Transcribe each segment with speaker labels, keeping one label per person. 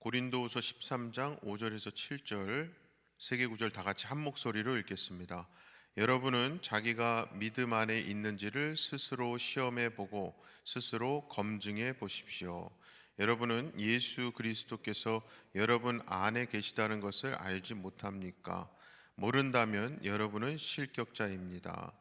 Speaker 1: 고린도후서 13장 5절에서 7절 세 개 구절 다 같이 한 목소리로 읽겠습니다. 여러분은 자기가 믿음 안에 있는지를 스스로 시험해 보고 스스로 검증해 보십시오. 여러분은 예수 그리스도께서 여러분 안에 계시다는 것을 알지 못합니까? 모른다면 여러분은 실격자입니다.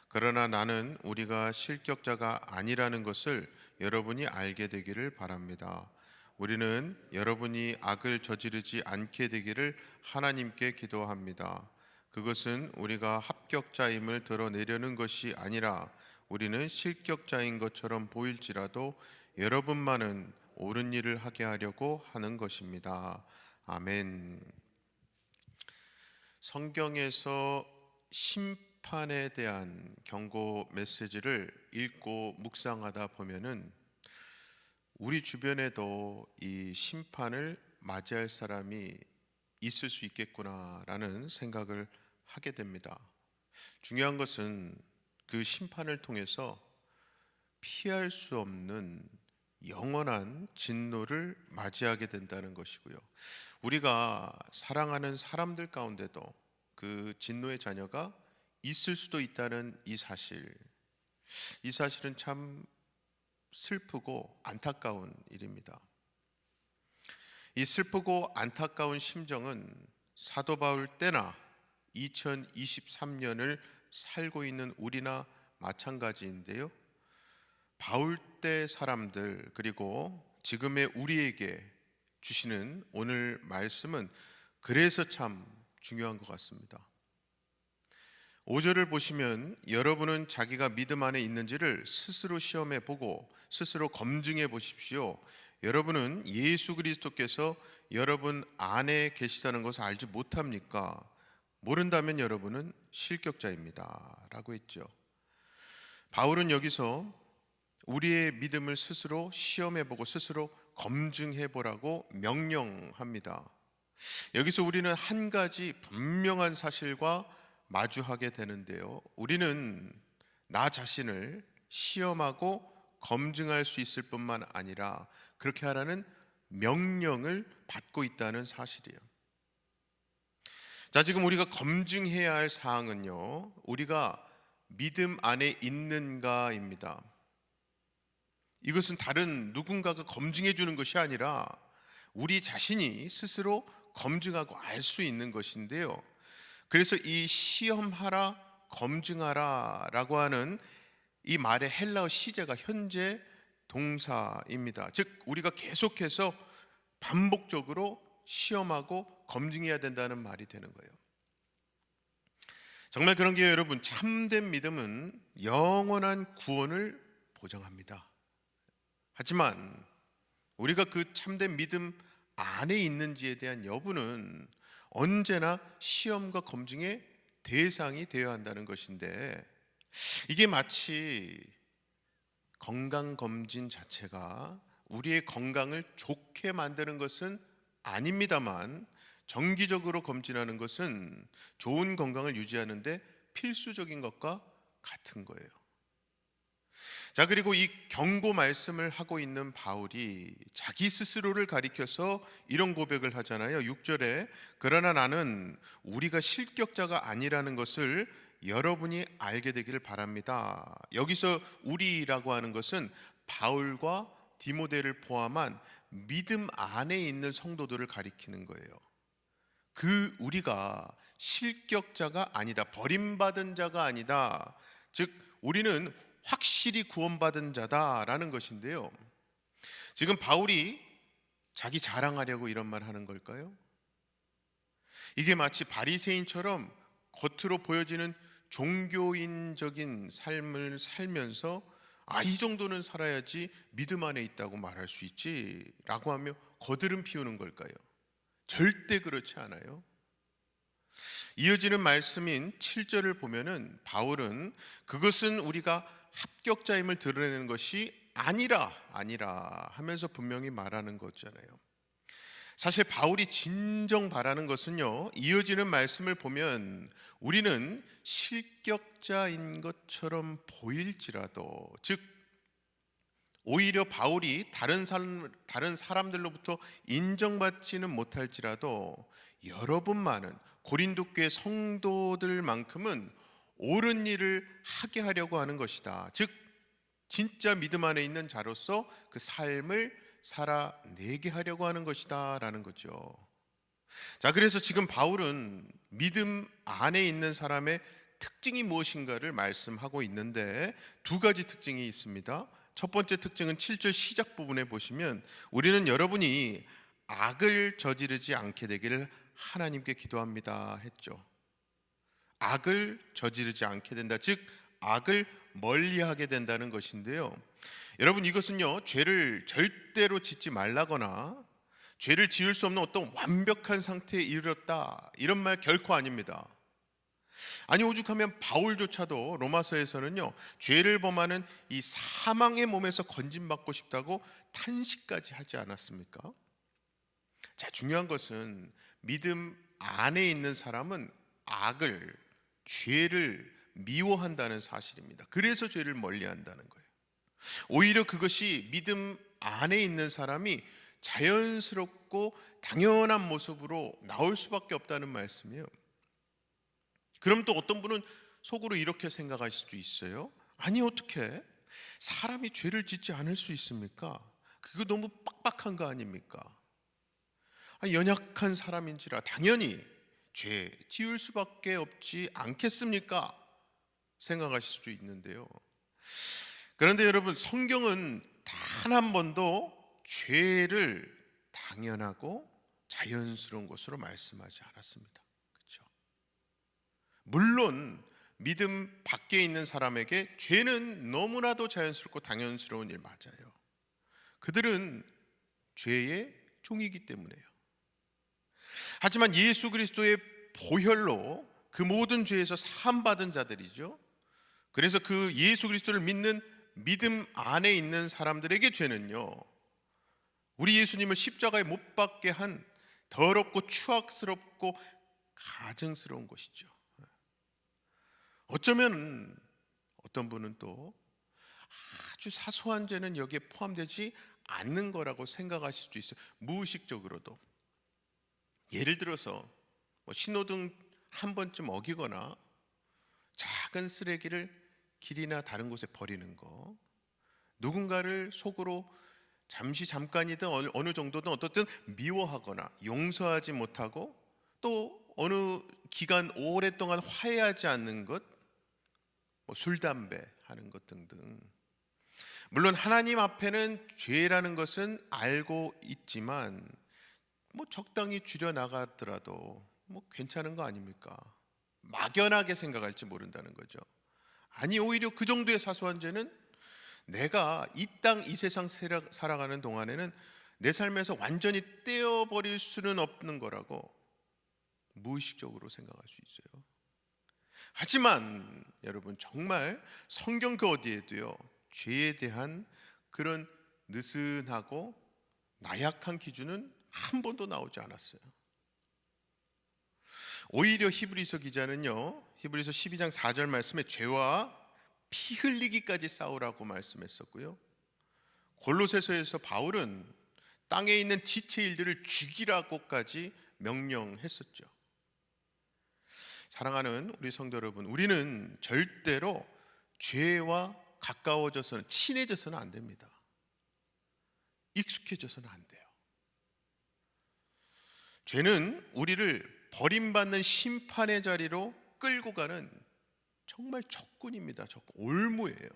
Speaker 1: 그러나 나는 우리가 실격자가 아니라는 것을 여러분이 알게 되기를 바랍니다. 우리는 여러분이 악을 저지르지 않게 되기를 하나님께 기도합니다. 그것은 우리가 합격자임을 드러내려는 것이 아니라 우리는 실격자인 것처럼 보일지라도 여러분만은 옳은 일을 하게 하려고 하는 것입니다. 아멘. 성경에서 심판에 대한 경고 메시지를 읽고 묵상하다 보면은 우리 주변에도 이 심판을 맞이할 사람이 있을 수 있겠구나라는 생각을 하게 됩니다. 중요한 것은 그 심판을 통해서 피할 수 없는 영원한 진노를 맞이하게 된다는 것이고요. 우리가 사랑하는 사람들 가운데도 그 진노의 자녀가 있을 수도 있다는 이 사실은 참 슬프고 안타까운 일입니다. 이 슬프고 안타까운 심정은 사도 바울 때나 2023년을 살고 있는 우리나 마찬가지인데요. 바울 때 사람들 그리고 지금의 우리에게 주시는 오늘 말씀은 그래서 참 중요한 것 같습니다. 5절을 보시면 여러분은 자기가 믿음 안에 있는지를 스스로 시험해 보고 스스로 검증해 보십시오. 여러분은 예수 그리스도께서 여러분 안에 계시다는 것을 알지 못합니까? 모른다면 여러분은 실격자입니다 라고 했죠. 바울은 여기서 우리의 믿음을 스스로 시험해 보고 스스로 검증해 보라고 명령합니다. 여기서 우리는 한 가지 분명한 사실과 마주하게 되는데요. 우리는 나 자신을 시험하고 검증할 수 있을 뿐만 아니라 그렇게 하라는 명령을 받고 있다는 사실이에요. 자, 지금 우리가 검증해야 할 사항은요, 우리가 믿음 안에 있는가입니다. 이것은 다른 누군가가 검증해 주는 것이 아니라 우리 자신이 스스로 검증하고 알 수 있는 것인데요. 그래서 이 시험하라, 검증하라 라고 하는 이 말의 헬라어 시제가 현재 동사입니다. 즉 우리가 계속해서 반복적으로 시험하고 검증해야 된다는 말이 되는 거예요. 정말 그런 게 여러분, 참된 믿음은 영원한 구원을 보장합니다. 하지만 우리가 그 참된 믿음 안에 있는지에 대한 여부는 언제나 시험과 검증의 대상이 되어야 한다는 것인데, 이게 마치 건강검진 자체가 우리의 건강을 좋게 만드는 것은 아닙니다만 정기적으로 검진하는 것은 좋은 건강을 유지하는 데 필수적인 것과 같은 거예요. 자, 그리고 이 경고 말씀을 하고 있는 바울이 자기 스스로를 가리켜서 이런 고백을 하잖아요. 6절에 그러나 나는 우리가 실격자가 아니라는 것을 여러분이 알게 되기를 바랍니다. 여기서 우리라고 하는 것은 바울과 디모데를 포함한 믿음 안에 있는 성도들을 가리키는 거예요. 그 우리가 실격자가 아니다, 버림받은 자가 아니다, 즉 우리는 확실히 구원받은 자다라는 것인데요. 지금 바울이 자기 자랑하려고 이런 말 하는 걸까요? 이게 마치 바리새인처럼 겉으로 보여지는 종교인적인 삶을 살면서 이 정도는 살아야지 믿음 안에 있다고 말할 수 있지 라고 하며 거드름 피우는 걸까요? 절대 그렇지 않아요. 이어지는 말씀인 7절을 보면은 바울은 그것은 우리가 합격자임을 드러내는 것이 아니라 하면서 분명히 말하는 거잖아요. 사실 바울이 진정 바라는 것은요, 이어지는 말씀을 보면 우리는 실격자인 것처럼 보일지라도, 즉 오히려 바울이 다른 사람들로부터 인정받지는 못할지라도 여러분 많은 고린도 교회 성도들만큼은 옳은 일을 하게 하려고 하는 것이다. 즉 진짜 믿음 안에 있는 자로서 그 삶을 살아내게 하려고 하는 것이다 라는 거죠. 자, 그래서 지금 바울은 믿음 안에 있는 사람의 특징이 무엇인가를 말씀하고 있는데 두 가지 특징이 있습니다. 첫 번째 특징은 7절 시작 부분에 보시면 우리는 여러분이 악을 저지르지 않게 되기를 하나님께 기도합니다 했죠. 악을 저지르지 않게 된다. 즉 악을 멀리하게 된다는 것인데요. 여러분, 이것은요 죄를 절대로 짓지 말라거나 죄를 지을 수 없는 어떤 완벽한 상태에 이르렀다 이런 말 결코 아닙니다. 아니, 오죽하면 바울조차도 로마서에서는요 죄를 범하는 이 사망의 몸에서 건진받고 싶다고 탄식까지 하지 않았습니까? 자, 중요한 것은 믿음 안에 있는 사람은 악을, 죄를 미워한다는 사실입니다. 그래서 죄를 멀리한다는 거예요. 오히려 그것이 믿음 안에 있는 사람이 자연스럽고 당연한 모습으로 나올 수밖에 없다는 말씀이에요. 그럼 또 어떤 분은 속으로 이렇게 생각할 수도 있어요. 아니, 어떻게 사람이 죄를 짓지 않을 수 있습니까? 그거 너무 빡빡한 거 아닙니까? 연약한 사람인지라 당연히 죄 지을 수밖에 없지 않겠습니까? 생각하실 수도 있는데요. 그런데 여러분, 성경은 단 한 번도 죄를 당연하고 자연스러운 것으로 말씀하지 않았습니다. 그렇죠? 물론 믿음 밖에 있는 사람에게 죄는 너무나도 자연스럽고 당연스러운 일 맞아요. 그들은 죄의 종이기 때문에요. 하지만 예수 그리스도의 보혈로 그 모든 죄에서 사함받은 자들이죠. 그래서 그 예수 그리스도를 믿는 믿음 안에 있는 사람들에게 죄는요, 우리 예수님을 십자가에 못 박게 한 더럽고 추악스럽고 가증스러운 것이죠. 어쩌면 어떤 분은 또 아주 사소한 죄는 여기에 포함되지 않는 거라고 생각하실 수도 있어요. 무의식적으로도. 예를 들어서 신호등 한 번쯤 어기거나 작은 쓰레기를 길이나 다른 곳에 버리는 거, 누군가를 속으로 잠깐이든 어느 정도든 어떻든 미워하거나 용서하지 못하고 또 어느 기간 오랫동안 화해하지 않는 것, 술, 담배 하는 것 등등. 물론 하나님 앞에는 죄라는 것은 알고 있지만 적당히 줄여나가더라도 괜찮은 거 아닙니까? 막연하게 생각할지 모른다는 거죠. 아니, 오히려 그 정도의 사소한 죄는 내가 이 땅 이 세상 살아가는 동안에는 내 삶에서 완전히 떼어버릴 수는 없는 거라고 무의식적으로 생각할 수 있어요. 하지만 여러분, 정말 성경 그 어디에도요 죄에 대한 그런 느슨하고 나약한 기준은 한 번도 나오지 않았어요. 오히려 히브리서 기자는요, 히브리서 12장 4절 말씀에 죄와 피 흘리기까지 싸우라고 말씀했었고요, 골로새서에서 바울은 땅에 있는 지체 일들을 죽이라고까지 명령했었죠. 사랑하는 우리 성도 여러분, 우리는 절대로 죄와 가까워져서는, 친해져서는 안 됩니다. 익숙해져서는 안 돼요. 죄는 우리를 버림받는 심판의 자리로 끌고 가는 정말 적군입니다. 올무예요.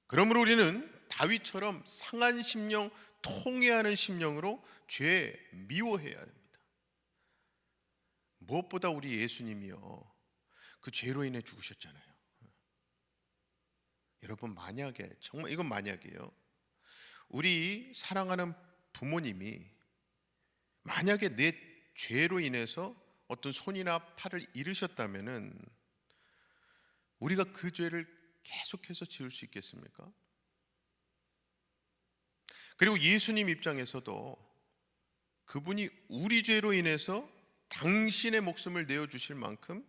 Speaker 1: 그러므로 우리는 다윗처럼 상한 심령, 통회하는 심령으로 죄 미워해야 합니다. 무엇보다 우리 예수님이요, 그 죄로 인해 죽으셨잖아요. 여러분, 만약에, 정말 이건 만약이에요, 우리 사랑하는 부모님이 만약에 내 죄로 인해서 어떤 손이나 팔을 잃으셨다면은 우리가 그 죄를 계속해서 지을 수 있겠습니까? 그리고 예수님 입장에서도 그분이 우리 죄로 인해서 당신의 목숨을 내어주실 만큼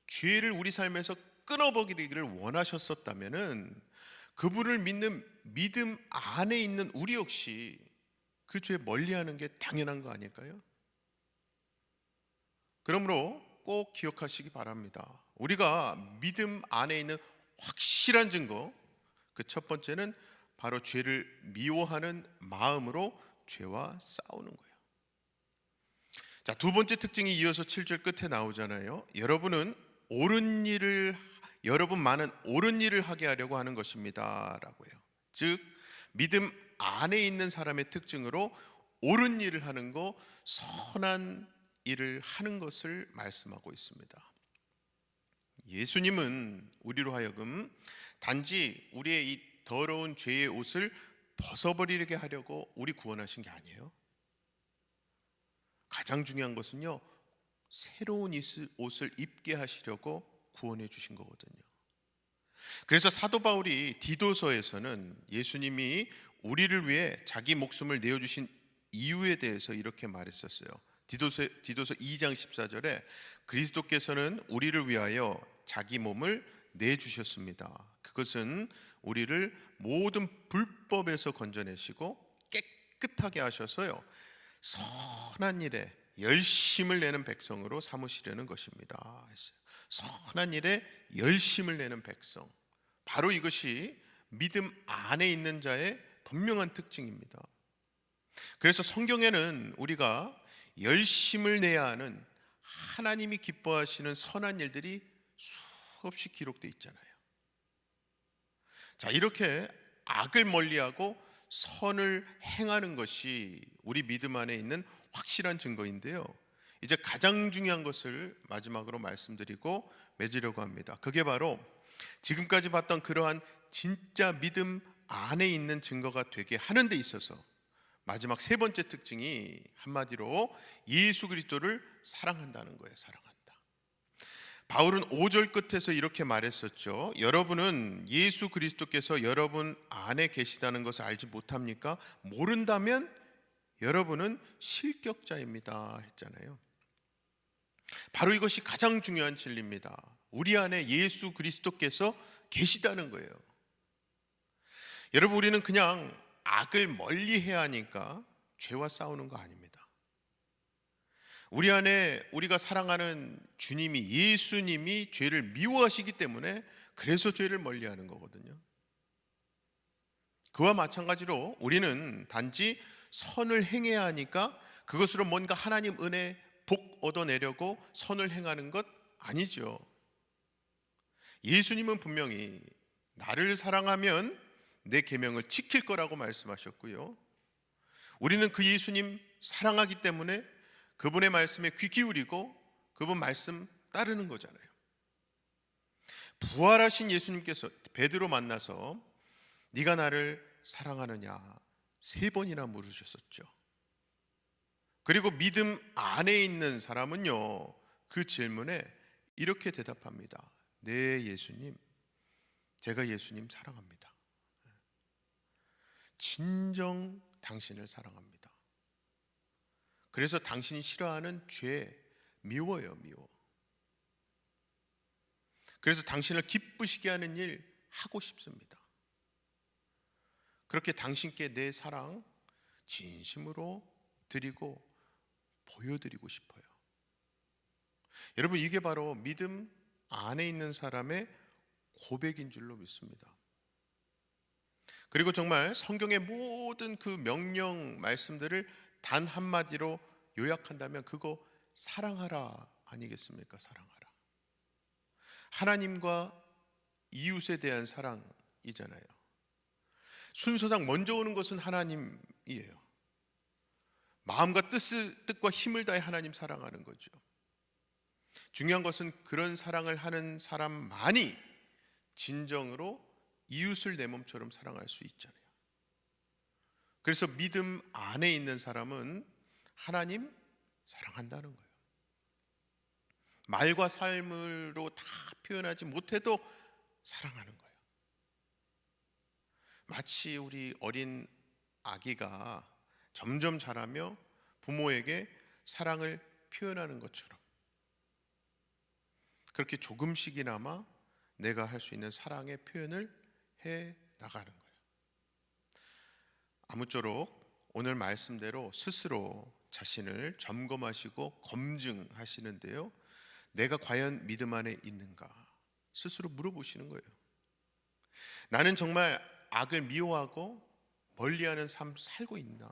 Speaker 1: 죄를 우리 삶에서 끊어버리기를 원하셨었다면은 그분을 믿는 믿음 안에 있는 우리 역시 그 죄 멀리하는 게 당연한 거 아닐까요? 그러므로 꼭 기억하시기 바랍니다. 우리가 믿음 안에 있는 확실한 증거, 그 첫 번째는 바로 죄를 미워하는 마음으로 죄와 싸우는 거예요. 자, 두 번째 특징이 이어서 7절 끝에 나오잖아요. 여러분만은 옳은 일을 하게 하려고 하는 것입니다 라고요. 즉 믿음 안에 있는 사람의 특징으로 옳은 일을 하는 거, 선한 일을 하는 것을 말씀하고 있습니다. 예수님은 우리로 하여금 단지 우리의 이 더러운 죄의 옷을 벗어버리게 하려고 우리 구원하신 게 아니에요. 가장 중요한 것은요, 새로운 옷을 입게 하시려고 구원해 주신 거거든요. 그래서 사도 바울이 디도서에서는 예수님이 우리를 위해 자기 목숨을 내어주신 이유에 대해서 이렇게 말했었어요. 디도서 2장 14절에 그리스도께서는 우리를 위하여 자기 몸을 내주셨습니다. 그것은 우리를 모든 불법에서 건져내시고 깨끗하게 하셔서요, 선한 일에 열심을 내는 백성으로 삼으시려는 것입니다. 선한 일에 열심을 내는 백성, 바로 이것이 믿음 안에 있는 자의 분명한 특징입니다. 그래서 성경에는 우리가 열심을 내야 하는 하나님이 기뻐하시는 선한 일들이 수없이 기록되어 있잖아요. 자, 이렇게 악을 멀리하고 선을 행하는 것이 우리 믿음 안에 있는 확실한 증거인데요, 이제 가장 중요한 것을 마지막으로 말씀드리고 맺으려고 합니다. 그게 바로 지금까지 봤던 그러한 진짜 믿음 안에 있는 증거가 되게 하는 데 있어서 마지막 세 번째 특징이 한마디로 예수 그리스도를 사랑한다는 거예요. 사랑한다. 바울은 5절 끝에서 이렇게 말했었죠. 여러분은 예수 그리스도께서 여러분 안에 계시다는 것을 알지 못합니까? 모른다면 여러분은 실격자입니다 했잖아요. 바로 이것이 가장 중요한 진리입니다. 우리 안에 예수 그리스도께서 계시다는 거예요. 여러분, 우리는 그냥 악을 멀리해야 하니까 죄와 싸우는 거 아닙니다. 우리 안에 우리가 사랑하는 주님이, 예수님이 죄를 미워하시기 때문에 그래서 죄를 멀리하는 거거든요. 그와 마찬가지로 우리는 단지 선을 행해야 하니까 그것으로 뭔가 하나님 은혜, 복 얻어내려고 선을 행하는 것 아니죠. 예수님은 분명히 나를 사랑하면 내 계명을 지킬 거라고 말씀하셨고요, 우리는 그 예수님 사랑하기 때문에 그분의 말씀에 귀 기울이고 그분 말씀 따르는 거잖아요. 부활하신 예수님께서 베드로 만나서 네가 나를 사랑하느냐 3번이나 물으셨었죠. 그리고 믿음 안에 있는 사람은요, 그 질문에 이렇게 대답합니다. 네, 예수님, 제가 예수님 사랑합니다. 진정 당신을 사랑합니다. 그래서 당신이 싫어하는 죄 미워요, 미워. 그래서 당신을 기쁘시게 하는 일 하고 싶습니다. 그렇게 당신께 내 사랑 진심으로 드리고 보여드리고 싶어요. 여러분, 이게 바로 믿음 안에 있는 사람의 고백인 줄로 믿습니다. 그리고 정말 성경의 모든 그 명령 말씀들을 단 한마디로 요약한다면 그거 사랑하라 아니겠습니까? 사랑하라. 하나님과 이웃에 대한 사랑이잖아요. 순서상 먼저 오는 것은 하나님이에요. 마음과 뜻과 힘을 다해 하나님 사랑하는 거죠. 중요한 것은 그런 사랑을 하는 사람만이 진정으로 이웃을 내 몸처럼 사랑할 수 있잖아요. 그래서 믿음 안에 있는 사람은 하나님 사랑한다는 거예요. 말과 삶으로 다 표현하지 못해도 사랑하는 거예요. 마치 우리 어린 아기가 점점 자라며 부모에게 사랑을 표현하는 것처럼 그렇게 조금씩이나마 내가 할 수 있는 사랑의 표현을 해 나가는 거예요. 아무쪼록 오늘 말씀대로 스스로 자신을 점검하시고 검증하시는데요, 내가 과연 믿음 안에 있는가 스스로 물어보시는 거예요. 나는 정말 악을 미워하고 멀리하는 삶 살고 있나?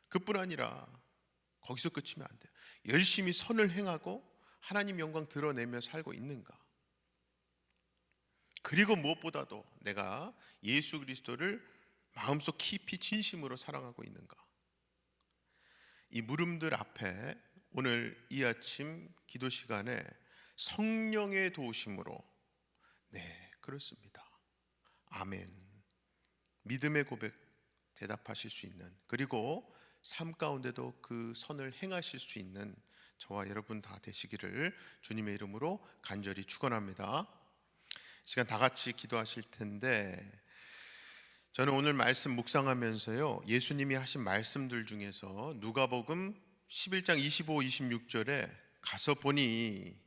Speaker 1: 그뿐 아니라 거기서 끝이면 안 돼요. 열심히 선을 행하고 하나님 영광 드러내며 살고 있는가? 그리고 무엇보다도 내가 예수 그리스도를 마음속 깊이 진심으로 사랑하고 있는가? 이 물음들 앞에 오늘 이 아침 기도 시간에 성령의 도우심으로, 네, 그렇습니다, 아멘, 믿음의 고백 대답하실 수 있는, 그리고 삶 가운데도 그 선을 행하실 수 있는 저와 여러분 다 되시기를 주님의 이름으로 간절히 축원합니다. 시간 다 같이 기도하실 텐데, 저는 오늘 말씀 묵상하면서요, 예수님이 하신 말씀들 중에서 누가복음 11장 25, 26절에 가서 보니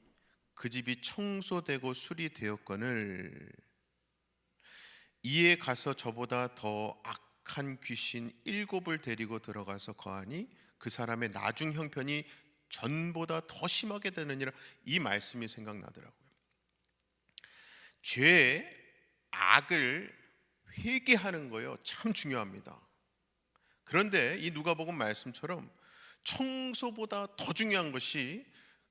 Speaker 1: 그 집이 청소되고 수리되었거늘 이에 가서 저보다 더 악한 귀신 7을 데리고 들어가서 거하니 그 사람의 나중 형편이 전보다 더 심하게 되느니라. 이 말씀이 생각나더라고요. 죄의 악을 회개하는 거요, 참 중요합니다. 그런데 이 누가복음 말씀처럼 청소보다 더 중요한 것이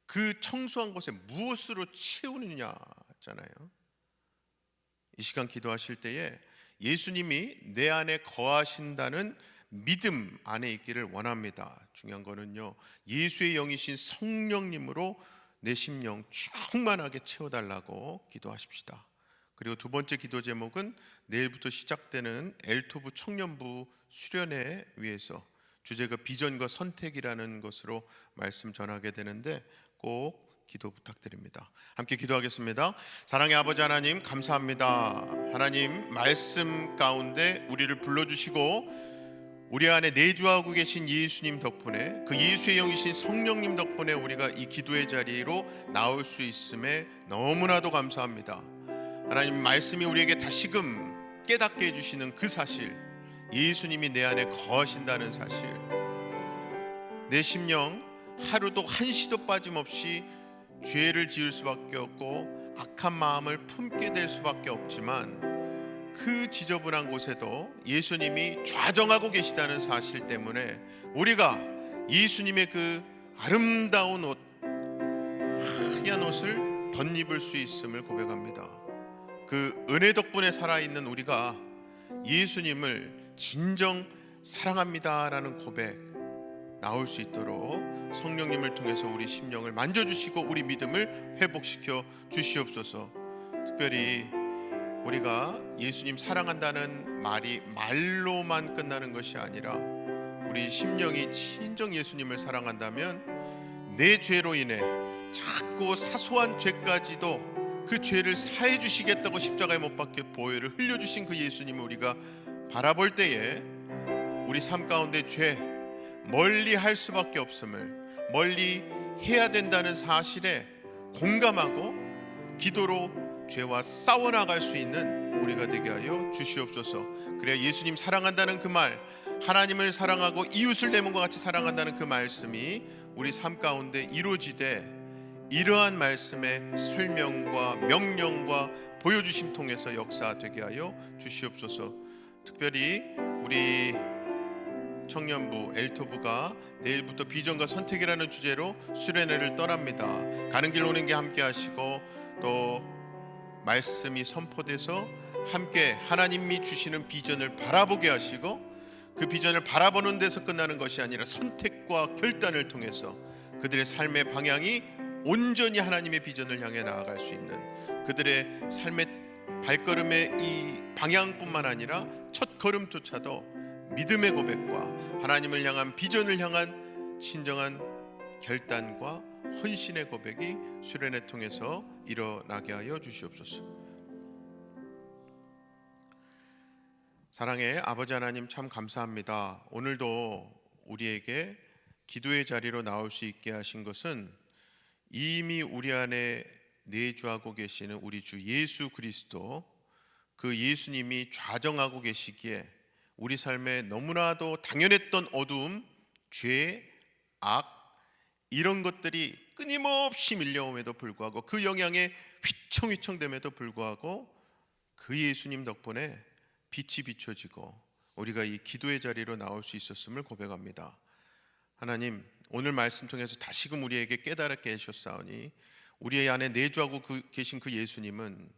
Speaker 1: 그 청소한 곳에 무엇으로 채우느냐잖아요. 이 시간 기도하실 때에 예수님이 내 안에 거하신다는 믿음 안에 있기를 원합니다. 중요한 거는요, 예수의 영이신 성령님으로 내 심령 충만하게 채워달라고 기도하십시다. 그리고 두 번째 기도 제목은 내일부터 시작되는 엘토브 청년부 수련회 위해서, 주제가 비전과 선택이라는 것으로 말씀 전하게 되는데 꼭 기도 부탁드립니다. 함께 기도하겠습니다. 사랑의 아버지 하나님, 감사합니다. 하나님 말씀 가운데 우리를 불러주시고 우리 안에 내주하고 계신 예수님 덕분에, 그 예수의 영이신 성령님 덕분에 우리가 이 기도의 자리로 나올 수 있음에 너무나도 감사합니다. 하나님 말씀이 우리에게 다시금 깨닫게 해주시는 그 사실, 예수님이 내 안에 거하신다는 사실, 내 심령 하루도 한시도 빠짐없이 죄를 지을 수밖에 없고 악한 마음을 품게 될 수밖에 없지만, 그 지저분한 곳에도 예수님이 좌정하고 계시다는 사실 때문에 우리가 예수님의 그 아름다운 옷, 하얀 옷을 덧입을 수 있음을 고백합니다. 그 은혜 덕분에 살아있는 우리가 예수님을 진정 사랑합니다라는 고백 나올 수 있도록 성령님을 통해서 우리 심령을 만져주시고 우리 믿음을 회복시켜 주시옵소서. 특별히 우리가 예수님 사랑한다는 말이 말로만 끝나는 것이 아니라 우리 심령이 진정 예수님을 사랑한다면 내 죄로 인해 작고 사소한 죄까지도 그 죄를 사해 주시겠다고 십자가에 못 박혀 보혈을 흘려주신 그 예수님을 우리가 바라볼 때에 우리 삶 가운데 죄 멀리 할 수밖에 없음을, 멀리 해야 된다는 사실에 공감하고 기도로 죄와 싸워나갈 수 있는 우리가 되게 하여 주시옵소서. 그래야 예수님 사랑한다는 그 말, 하나님을 사랑하고 이웃을 내 몸과 같이 사랑한다는 그 말씀이 우리 삶 가운데 이루어지되, 이러한 말씀의 설명과 명령과 보여주심 통해서 역사되게 하여 주시옵소서. 특별히 우리 청년부 엘토부가 내일부터 비전과 선택이라는 주제로 수련회를 떠납니다. 가는 길 오는 길 함께 하시고, 또 말씀이 선포돼서 함께 하나님이 주시는 비전을 바라보게 하시고, 그 비전을 바라보는 데서 끝나는 것이 아니라 선택과 결단을 통해서 그들의 삶의 방향이 온전히 하나님의 비전을 향해 나아갈 수 있는, 그들의 삶의 발걸음의 이 방향뿐만 아니라 첫 걸음조차도 믿음의 고백과 하나님을 향한 비전을 향한 진정한 결단과 헌신의 고백이 수련회 통해서 일어나게 하여 주시옵소서. 사랑의 아버지 하나님, 참 감사합니다. 오늘도 우리에게 기도의 자리로 나올 수 있게 하신 것은 이미 우리 안에 내주하고 계시는 우리 주 예수 그리스도, 그 예수님이 좌정하고 계시기에 우리 삶에 너무나도 당연했던 어두움, 죄, 악 이런 것들이 끊임없이 밀려옴에도 불구하고 그 영향에 휘청휘청됨에도 불구하고 그 예수님 덕분에 빛이 비춰지고 우리가 이 기도의 자리로 나올 수 있었음을 고백합니다. 하나님, 오늘 말씀 통해서 다시금 우리에게 깨달게 해주셨사오니 우리의 안에 내주하고 계신 그 예수님은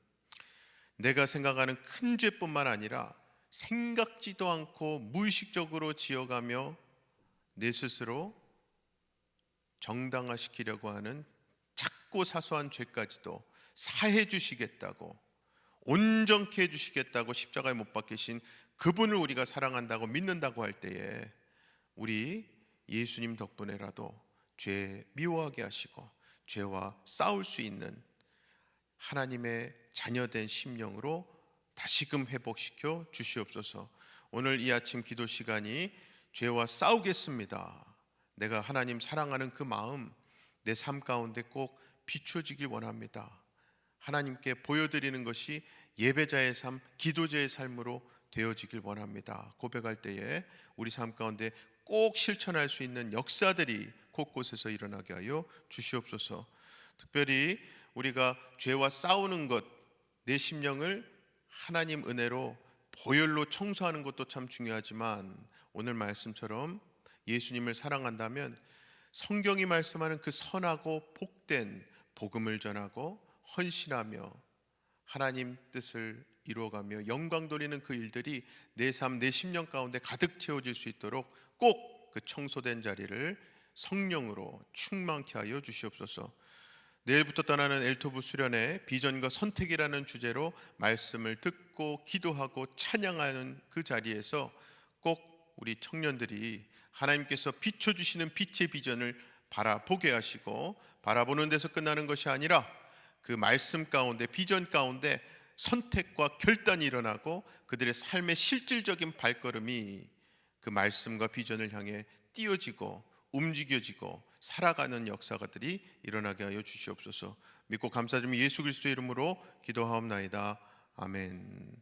Speaker 1: 내가 생각하는 큰 죄뿐만 아니라 생각지도 않고 무의식적으로 지어가며 내 스스로 정당화시키려고 하는 작고 사소한 죄까지도 사해 주시겠다고, 온전케 해주시겠다고 십자가에 못 박히신 그분을 우리가 사랑한다고 믿는다고 할 때에 우리 예수님 덕분에라도 죄 미워하게 하시고 죄와 싸울 수 있는 하나님의 자녀된 심령으로 다시금 회복시켜 주시옵소서. 오늘 이 아침 기도 시간이 죄와 싸우겠습니다, 내가 하나님 사랑하는 그 마음 내 삶 가운데 꼭 비춰지길 원합니다. 하나님께 보여드리는 것이 예배자의 삶, 기도자의 삶으로 되어지길 원합니다. 고백할 때에 우리 삶 가운데 꼭 실천할 수 있는 역사들이 곳곳에서 일어나게 하여 주시옵소서. 특별히 우리가 죄와 싸우는 것, 내 심령을 하나님 은혜로 보혈로 청소하는 것도 참 중요하지만 오늘 말씀처럼 예수님을 사랑한다면 성경이 말씀하는 그 선하고 복된 복음을 전하고 헌신하며 하나님 뜻을 이루어가며 영광 돌리는 그 일들이 내 삶, 내 심령 가운데 가득 채워질 수 있도록 꼭 그 청소된 자리를 성령으로 충만케 하여 주시옵소서. 내일부터 떠나는 엘토브 수련회 비전과 선택이라는 주제로 말씀을 듣고 기도하고 찬양하는 그 자리에서 꼭 우리 청년들이 하나님께서 비춰주시는 빛의 비전을 바라보게 하시고, 바라보는 데서 끝나는 것이 아니라 그 말씀 가운데, 비전 가운데 선택과 결단이 일어나고 그들의 삶의 실질적인 발걸음이 그 말씀과 비전을 향해 띄어지고 움직여지고 살아가는 역사가들이 일어나게 하여 주시옵소서. 믿고 감사드리며 예수 그리스도의 이름으로 기도하옵나이다. 아멘.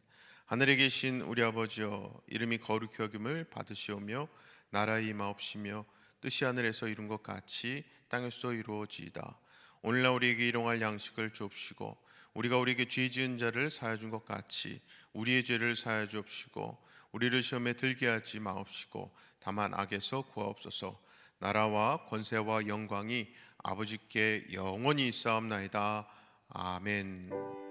Speaker 1: 하늘에 계신 우리 아버지여, 이름이 거룩히 여김을 받으시오며 나라의 임하옵시며 뜻이 하늘에서 이룬 것 같이 땅에서도 이루어지이다. 오늘날 우리에게 일용할 양식을 주옵시고 우리가 우리에게 죄 지은 자를 사하여 준 것 같이 우리의 죄를 사하여 주옵시고 우리를 시험에 들게 하지 마옵시고 다만 악에서 구하옵소서. 나라와 권세와 영광이 아버지께 영원히 있사옵나이다. 아멘.